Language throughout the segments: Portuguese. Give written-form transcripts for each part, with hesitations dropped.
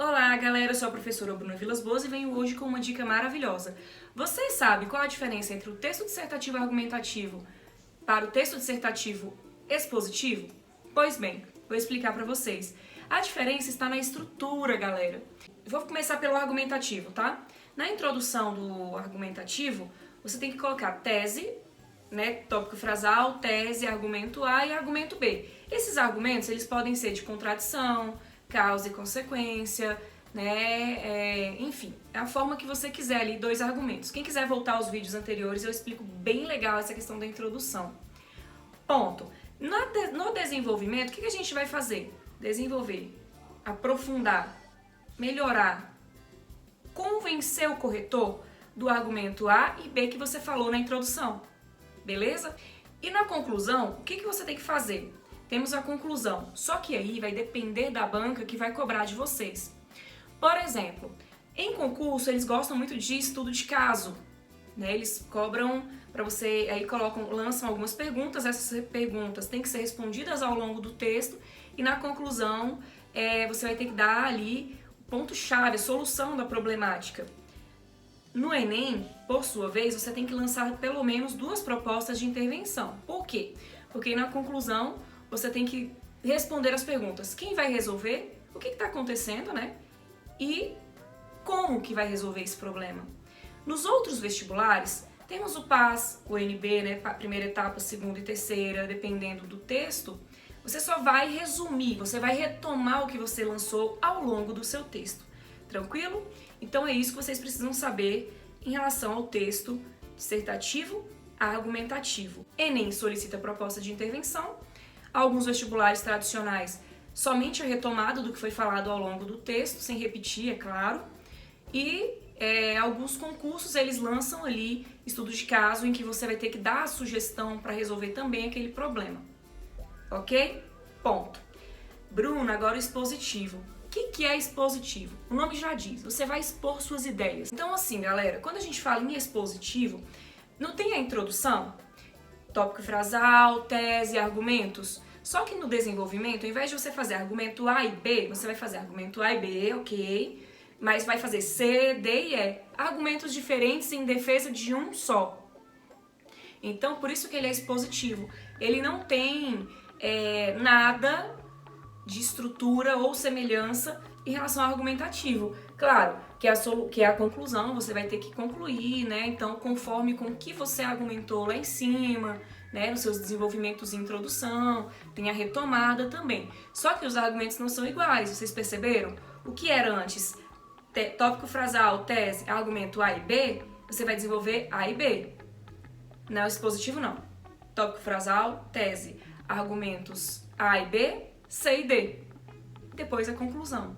Olá, galera, eu sou a professora Bruna Vilas Boas e venho hoje com uma dica maravilhosa. Vocês sabem qual a diferença entre o texto dissertativo argumentativo para o texto dissertativo expositivo? Pois bem, vou explicar para vocês. A diferença está na estrutura, galera. Vou começar pelo argumentativo, tá? Na introdução do argumentativo, você tem que colocar tese, tópico frasal, tese, argumento A e argumento B. Esses argumentos, eles podem ser de contradição, causa e consequência, enfim, é a forma que você quiser ali, dois argumentos. Quem quiser voltar aos vídeos anteriores, eu explico bem legal essa questão da introdução. Ponto. No desenvolvimento, o que a gente vai fazer? Desenvolver, aprofundar, melhorar, convencer o corretor do argumento A e B que você falou na introdução, beleza? E na conclusão, o que você tem que fazer? Temos a conclusão, só que aí vai depender da banca que vai cobrar de vocês. Por exemplo, em concurso eles gostam muito de estudo de caso, Eles cobram para você, aí lançam algumas perguntas, essas perguntas têm que ser respondidas ao longo do texto e na conclusão você vai ter que dar ali o ponto-chave, a solução da problemática. No Enem, por sua vez, você tem que lançar pelo menos 2 propostas de intervenção. Por quê? Porque na conclusão você tem que responder as perguntas. Quem vai resolver? O que está acontecendo, E como que vai resolver esse problema? Nos outros vestibulares, temos o PAS, o NB, primeira etapa, segunda e terceira, dependendo do texto. Você só vai resumir, você vai retomar o que você lançou ao longo do seu texto. Tranquilo? Então é isso que vocês precisam saber em relação ao texto dissertativo argumentativo. Enem solicita proposta de intervenção. Alguns vestibulares tradicionais, somente a retomada do que foi falado ao longo do texto, sem repetir, é claro. E alguns concursos, eles lançam ali estudo de caso em que você vai ter que dar a sugestão para resolver também aquele problema. Ok? Ponto. Bruna, agora o expositivo. O que é expositivo? O nome já diz, você vai expor suas ideias. Então assim, galera, quando a gente fala em expositivo, não tem a introdução? Tópico frasal, tese, argumentos. Só que no desenvolvimento, ao invés de você fazer argumento A e B, você vai fazer argumento A e B, ok, mas vai fazer C, D e E. Argumentos diferentes em defesa de um só. Então, por isso que ele é expositivo. Ele não tem nada de estrutura ou semelhança em relação ao argumentativo. Claro, que é a conclusão, você vai ter que concluir, Então, conforme com o que você argumentou lá em cima, nos seus desenvolvimentos em introdução, tem a retomada também. Só que os argumentos não são iguais, vocês perceberam? O que era antes? Tópico frasal, tese, argumento A e B, você vai desenvolver A e B. Não, expositivo não. Tópico frasal, tese, argumentos A e B, C e D. Depois a conclusão.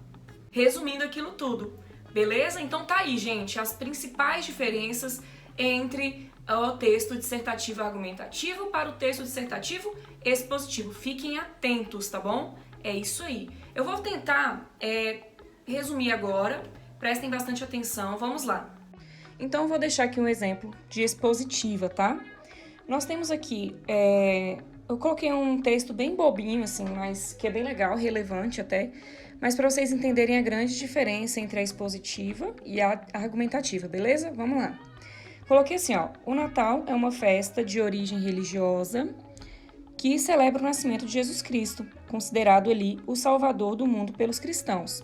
Resumindo aquilo tudo, beleza? Então tá aí, gente, as principais diferenças entre o texto dissertativo argumentativo para o texto dissertativo expositivo. Fiquem atentos, tá bom? É isso aí. Eu vou tentar resumir agora, prestem bastante atenção, vamos lá. Então eu vou deixar aqui um exemplo de expositiva, tá? Nós temos aqui, eu coloquei um texto bem bobinho, assim, mas que é bem legal, relevante até, mas para vocês entenderem a grande diferença entre a expositiva e a argumentativa, beleza? Vamos lá. Coloquei assim, o Natal é uma festa de origem religiosa que celebra o nascimento de Jesus Cristo, considerado ali o salvador do mundo pelos cristãos.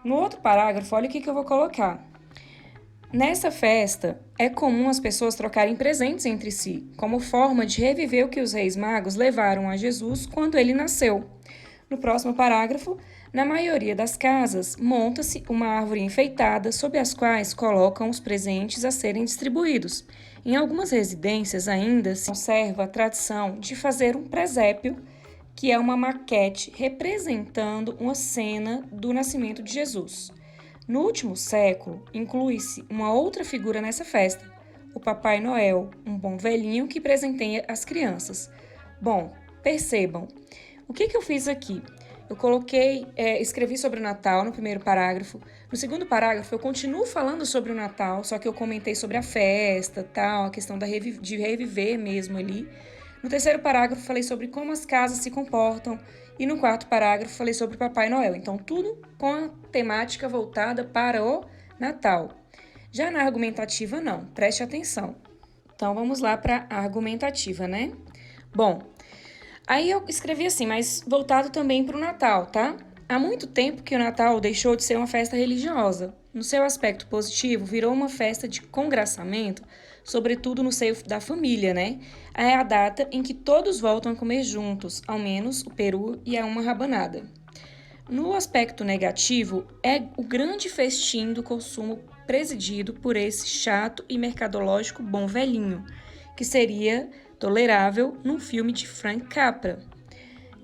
No outro parágrafo, olha o que eu vou colocar. Nessa festa, é comum as pessoas trocarem presentes entre si, como forma de reviver o que os reis magos levaram a Jesus quando ele nasceu. No próximo parágrafo, na maioria das casas, monta-se uma árvore enfeitada sob as quais colocam os presentes a serem distribuídos. Em algumas residências ainda se conserva a tradição de fazer um presépio, que é uma maquete representando uma cena do nascimento de Jesus. No último século, inclui-se uma outra figura nessa festa, o Papai Noel, um bom velhinho que presenteia as crianças. Bom, percebam, o que eu fiz aqui? Eu escrevi sobre o Natal no primeiro parágrafo. No segundo parágrafo, eu continuo falando sobre o Natal, só que eu comentei sobre a festa, tal, a questão de reviver mesmo ali. No terceiro parágrafo, falei sobre como as casas se comportam E no quarto parágrafo falei sobre o Papai Noel. Então, tudo com a temática voltada para o Natal. Já na argumentativa, não. Preste atenção. Então, vamos lá para a argumentativa, né? Bom, aí eu escrevi assim, mas voltado também para o Natal, tá? Há muito tempo que o Natal deixou de ser uma festa religiosa. No seu aspecto positivo, virou uma festa de congraçamento, sobretudo no seio da família, né? É a data em que todos voltam a comer juntos, ao menos o peru e uma rabanada. No aspecto negativo, é o grande festim do consumo presidido por esse chato e mercadológico bom velhinho, que seria tolerável num filme de Frank Capra.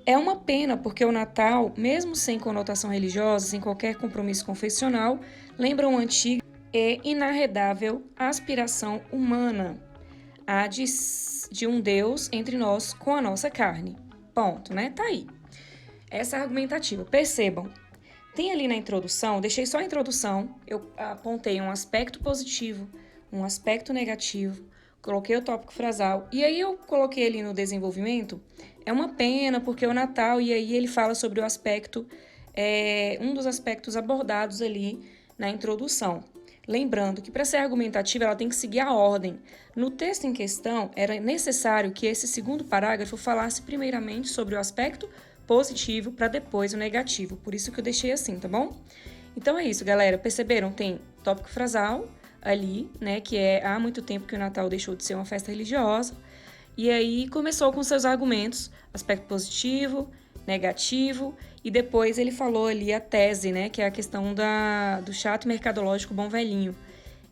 É uma pena porque o Natal, mesmo sem conotação religiosa, sem qualquer compromisso confessional, lembra uma antiga e inarredável aspiração humana, a de um Deus entre nós com a nossa carne. Ponto, né? Tá aí. Essa é a argumentativa. Percebam, tem ali na introdução, deixei só a introdução, eu apontei um aspecto positivo, um aspecto negativo, coloquei o tópico frasal, e aí eu coloquei ali no desenvolvimento, é uma pena porque é o Natal, e aí ele fala sobre o aspecto, um dos aspectos abordados ali na introdução. Lembrando que para ser argumentativa ela tem que seguir a ordem. No texto em questão, era necessário que esse segundo parágrafo falasse primeiramente sobre o aspecto positivo para depois o negativo. Por isso que eu deixei assim, tá bom? Então é isso, galera. Perceberam? Tem tópico frasal ali, né? Que é há muito tempo que o Natal deixou de ser uma festa religiosa. E aí começou com seus argumentos, aspecto positivo, negativo, e depois ele falou ali a tese, né? Que é a questão do chato mercadológico bom velhinho.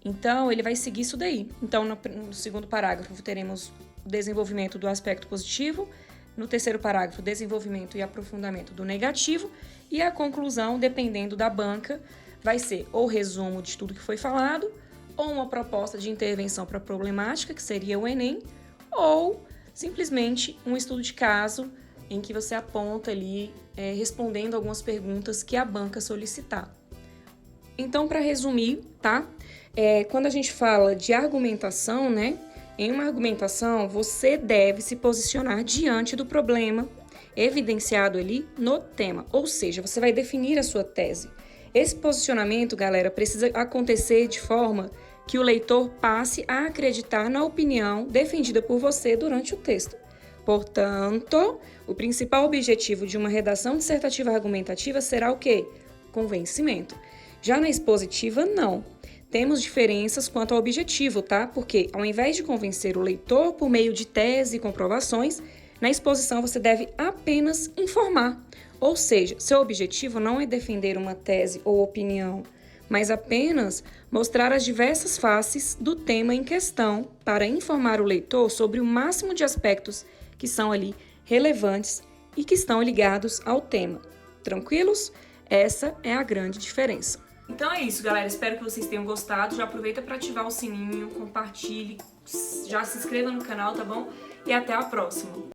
Então, ele vai seguir isso daí. Então, no segundo parágrafo, teremos o desenvolvimento do aspecto positivo. No terceiro parágrafo, desenvolvimento e aprofundamento do negativo. E a conclusão, dependendo da banca, vai ser ou resumo de tudo que foi falado, ou uma proposta de intervenção para a problemática, que seria o Enem, ou simplesmente um estudo de caso em que você aponta ali, respondendo algumas perguntas que a banca solicitar. Então, para resumir, tá? Quando a gente fala de argumentação, né? Em uma argumentação, você deve se posicionar diante do problema evidenciado ali no tema, ou seja, você vai definir a sua tese. Esse posicionamento, galera, precisa acontecer de forma que o leitor passe a acreditar na opinião defendida por você durante o texto. Portanto, o principal objetivo de uma redação dissertativa argumentativa será o quê? Convencimento. Já na expositiva, não. Temos diferenças quanto ao objetivo, tá? Porque, ao invés de convencer o leitor por meio de tese e comprovações, na exposição você deve apenas informar. Ou seja, seu objetivo não é defender uma tese ou opinião, mas apenas mostrar as diversas faces do tema em questão para informar o leitor sobre o máximo de aspectos que são ali relevantes e que estão ligados ao tema. Tranquilos? Essa é a grande diferença. Então é isso, galera. Espero que vocês tenham gostado. Já aproveita para ativar o sininho, compartilhe, já se inscreva no canal, tá bom? E até a próxima!